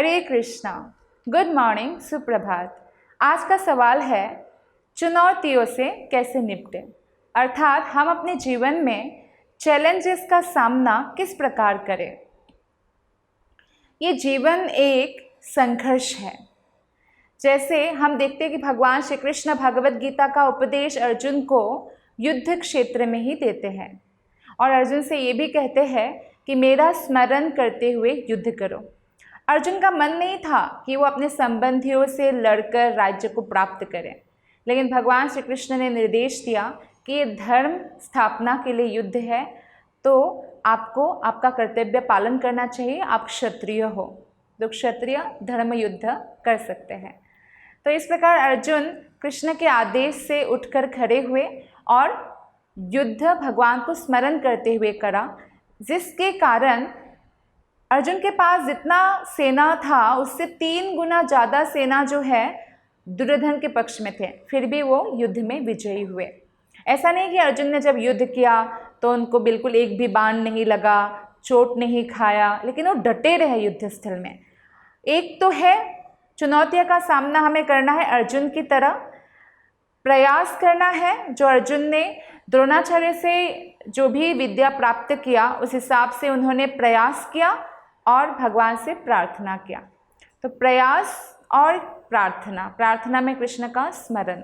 हरे Krishna. Good morning, सुप्रभात। आज का सवाल है चुनौतियों से कैसे निपटें, अर्थात हम अपने जीवन में चैलेंजेस का सामना किस प्रकार करें। ये जीवन एक संघर्ष है। जैसे हम देखते हैं कि भगवान श्री कृष्ण भगवद गीता का उपदेश अर्जुन को युद्ध क्षेत्र में ही देते हैं और अर्जुन से ये भी कहते हैं कि मेरा स्मरण करते हुए युद्ध करो। अर्जुन का मन नहीं था कि वो अपने संबंधियों से लड़कर राज्य को प्राप्त करें, लेकिन भगवान श्री कृष्ण ने निर्देश दिया कि ये धर्म स्थापना के लिए युद्ध है, तो आपको आपका कर्तव्य पालन करना चाहिए। आप क्षत्रिय हो तो क्षत्रिय धर्म युद्ध कर सकते हैं। तो इस प्रकार अर्जुन कृष्ण के आदेश से उठकर खड़े हुए और युद्ध भगवान को स्मरण करते हुए करा, जिसके कारण अर्जुन के पास जितना सेना था उससे 3 गुना ज़्यादा सेना जो है दुर्योधन के पक्ष में थे, फिर भी वो युद्ध में विजयी हुए। ऐसा नहीं कि अर्जुन ने जब युद्ध किया तो उनको बिल्कुल एक भी बाण नहीं लगा, चोट नहीं खाया, लेकिन वो डटे रहे युद्ध स्थल में। एक तो है चुनौतियों का सामना हमें करना है अर्जुन की तरह, प्रयास करना है। जो अर्जुन ने द्रोणाचार्य से जो भी विद्या प्राप्त किया उस हिसाब से उन्होंने प्रयास किया और भगवान से प्रार्थना किया। तो प्रयास और प्रार्थना, प्रार्थना में कृष्ण का स्मरण।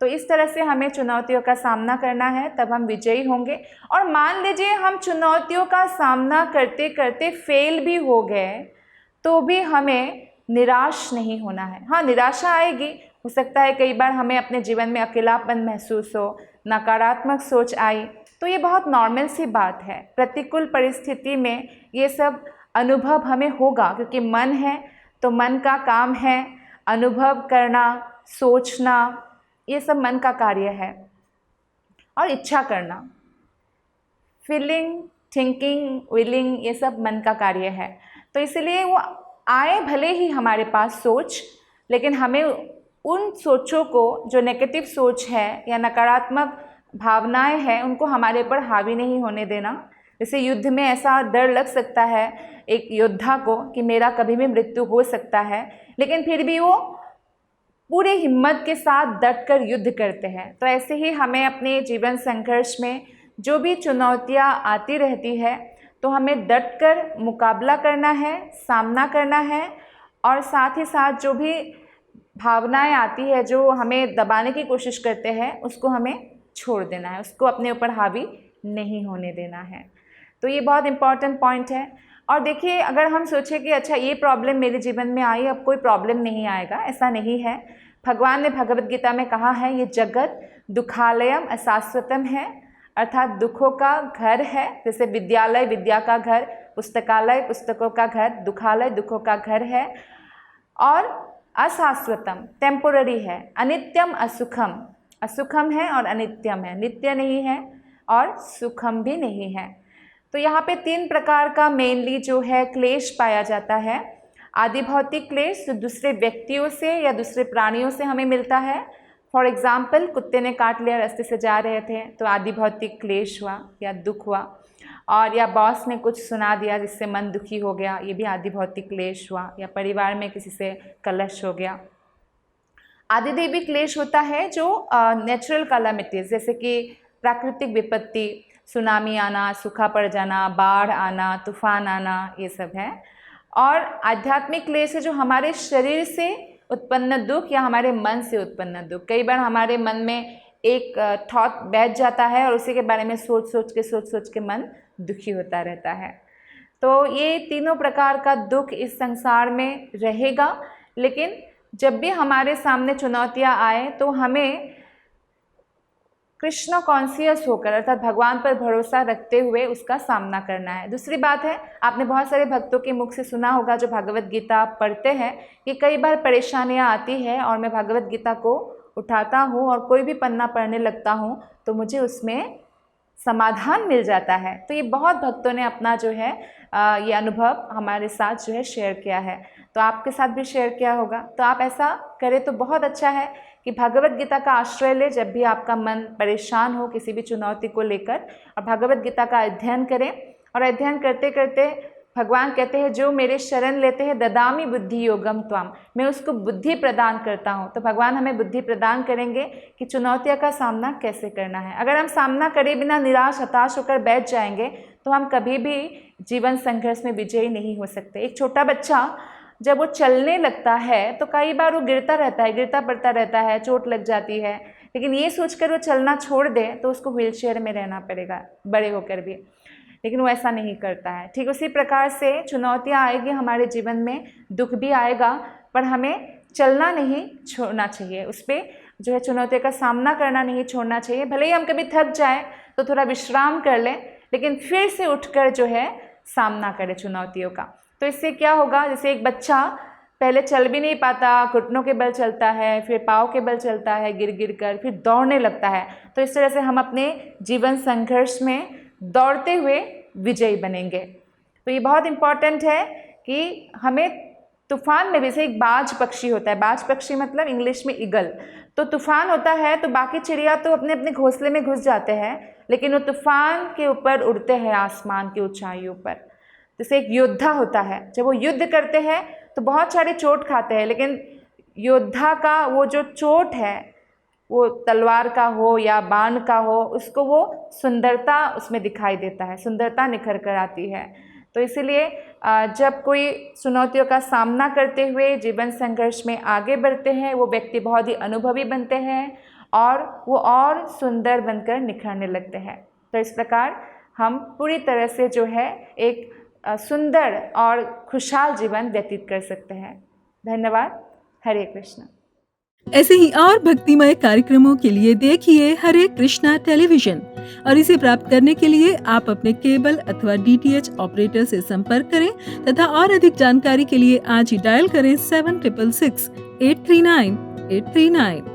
तो इस तरह से हमें चुनौतियों का सामना करना है, तब हम विजयी होंगे। और मान लीजिए हम चुनौतियों का सामना करते करते फेल भी हो गए तो भी हमें निराश नहीं होना है। हाँ, निराशा आएगी, हो सकता है कई बार हमें अपने जीवन में अकेलापन महसूस हो, नकारात्मक सोच आई, तो ये बहुत नॉर्मल सी बात है। प्रतिकूल परिस्थिति में ये सब अनुभव हमें होगा, क्योंकि मन है तो मन का काम है अनुभव करना, सोचना, ये सब मन का कार्य है। और इच्छा करना, फीलिंग, थिंकिंग, विलिंग, ये सब मन का कार्य है। तो इसलिए वो आए भले ही हमारे पास सोच, लेकिन हमें उन सोचों को, जो नेगेटिव सोच है या नकारात्मक भावनाएं हैं, उनको हमारे ऊपर हावी नहीं होने देना। जैसे युद्ध में ऐसा डर लग सकता है एक योद्धा को कि मेरा कभी भी मृत्यु हो सकता है, लेकिन फिर भी वो पूरे हिम्मत के साथ डटकर युद्ध करते हैं। तो ऐसे ही हमें अपने जीवन संघर्ष में जो भी चुनौतियां आती रहती है तो हमें डटकर मुकाबला करना है, सामना करना है, और साथ ही साथ जो भी भावनाएं आती है जो हमें दबाने की कोशिश करते हैं उसको हमें छोड़ देना है, उसको अपने ऊपर हावी नहीं होने देना है। तो ये बहुत इम्पॉर्टेंट पॉइंट है। और देखिए, अगर हम सोचें कि अच्छा ये प्रॉब्लम मेरे जीवन में आई, अब कोई प्रॉब्लम नहीं आएगा, ऐसा नहीं है। भगवान ने भगवद गीता में कहा है ये जगत दुखालयम अशाश्वतम है, अर्थात दुखों का घर है। जैसे विद्यालय विद्या का घर, पुस्तकालय पुस्तकों का घर, दुखालय दुखों का घर है। और अशाश्वतम टेम्पोररी है, अनित्यम असुखम, असुखम है और अनित्यम है, नित्य नहीं है और सुखम भी नहीं है। तो यहाँ पे 3 प्रकार का मेनली जो है क्लेश पाया जाता है। आदि भौतिक क्लेश जो दूसरे व्यक्तियों से या दूसरे प्राणियों से हमें मिलता है। फॉर एग्जाम्पल, कुत्ते ने काट लिया, रास्ते से जा रहे थे तो आदि भौतिक क्लेश हुआ या दुख हुआ। और या बॉस ने कुछ सुना दिया जिससे मन दुखी हो गया, ये भी आदि भौतिक क्लेश हुआ। या परिवार में किसी से कलश हो गया। आदि दैवी क्लेश होता है जो नेचुरल कैलामिटीज, जैसे कि प्राकृतिक विपत्ति, सुनामी आना, सूखा पड़ जाना, बाढ़ आना, तूफान आना, ये सब है। और आध्यात्मिक क्लेश है जो हमारे शरीर से उत्पन्न दुख या हमारे मन से उत्पन्न दुख। कई बार हमारे मन में एक थॉट बैठ जाता है और उसी के बारे में सोच सोच के मन दुखी होता रहता है। तो ये तीनों प्रकार का दुख इस संसार में रहेगा, लेकिन जब भी हमारे सामने चुनौतियाँ आए तो हमें कृष्ण कॉन्शियस होकर, अर्थात भगवान पर भरोसा रखते हुए उसका सामना करना है। दूसरी बात है, आपने बहुत सारे भक्तों के मुख से सुना होगा जो भगवद गीता पढ़ते हैं कि कई बार परेशानियां आती है और मैं भगवद गीता को उठाता हूँ और कोई भी पन्ना पढ़ने लगता हूँ तो मुझे उसमें समाधान मिल जाता है। तो ये बहुत भक्तों ने अपना जो है ये अनुभव हमारे साथ जो है शेयर किया है, तो आपके साथ भी शेयर किया होगा। तो आप ऐसा करें तो बहुत अच्छा है कि भगवद गीता का आश्रय ले जब भी आपका मन परेशान हो किसी भी चुनौती को लेकर, और भगवद गीता का अध्ययन करें। और अध्ययन करते करते भगवान कहते हैं जो मेरे शरण लेते हैं ददामी बुद्धि योगम त्वाम, मैं उसको बुद्धि प्रदान करता हूँ। तो भगवान हमें बुद्धि प्रदान करेंगे कि चुनौतियों का सामना कैसे करना है। अगर हम सामना करे बिना निराश हताश होकर बैठ जाएंगे तो हम कभी भी जीवन संघर्ष में विजयी नहीं हो सकते। एक छोटा बच्चा जब वो चलने लगता है तो कई बार वो गिरता रहता है, गिरता पड़ता रहता है, चोट लग जाती है, लेकिन ये सोचकर वो चलना छोड़ दे तो उसको व्हीलचेयर में रहना पड़ेगा बड़े होकर भी, लेकिन वो ऐसा नहीं करता है। ठीक उसी प्रकार से चुनौतियाँ आएगी हमारे जीवन में, दुख भी आएगा, पर हमें चलना नहीं छोड़ना चाहिए, उस पर जो है चुनौतियों का सामना करना नहीं छोड़ना चाहिए। भले ही हम कभी थक जाए तो थोड़ा विश्राम कर लें, लेकिन फिर से उठकर जो है सामना करें चुनौतियों का। तो इससे क्या होगा, जैसे एक बच्चा पहले चल भी नहीं पाता, घुटनों के बल चलता है, फिर पाँव के बल चलता है, गिर गिर कर फिर दौड़ने लगता है। तो इस तरह से हम अपने जीवन संघर्ष में दौड़ते हुए विजयी बनेंगे। तो ये बहुत इम्पॉर्टेंट है कि हमें तूफान में, जैसे एक बाज पक्षी होता है, बाज पक्षी मतलब इंग्लिश में ईगल, तो तूफान होता है तो बाकी चिड़िया तो अपने अपने घोंसले में घुस जाते हैं, लेकिन वो तूफान के ऊपर उड़ते हैं आसमान की ऊंचाइयों पर। जैसे एक योद्धा होता है, जब वो युद्ध करते हैं तो बहुत सारे चोट खाते हैं, लेकिन योद्धा का वो जो चोट है, वो तलवार का हो या बाण का हो, उसको वो सुंदरता उसमें दिखाई देता है, सुंदरता निखर कर आती है। तो इसीलिए जब कोई चुनौतियों का सामना करते हुए जीवन संघर्ष में आगे बढ़ते हैं, वो व्यक्ति बहुत ही अनुभवी बनते हैं और वो और सुंदर बनकर निखरने लगते हैं। तो इस प्रकार हम पूरी तरह से जो है एक सुंदर और खुशहाल जीवन व्यतीत कर सकते हैं। धन्यवाद। हरे कृष्णा। ऐसे ही और भक्तिमय कार्यक्रमों के लिए देखिए हरे कृष्णा टेलीविजन, और इसे प्राप्त करने के लिए आप अपने केबल अथवा DTH ऑपरेटर से संपर्क करें तथा और अधिक जानकारी के लिए आज ही डायल करें 7666 839 839।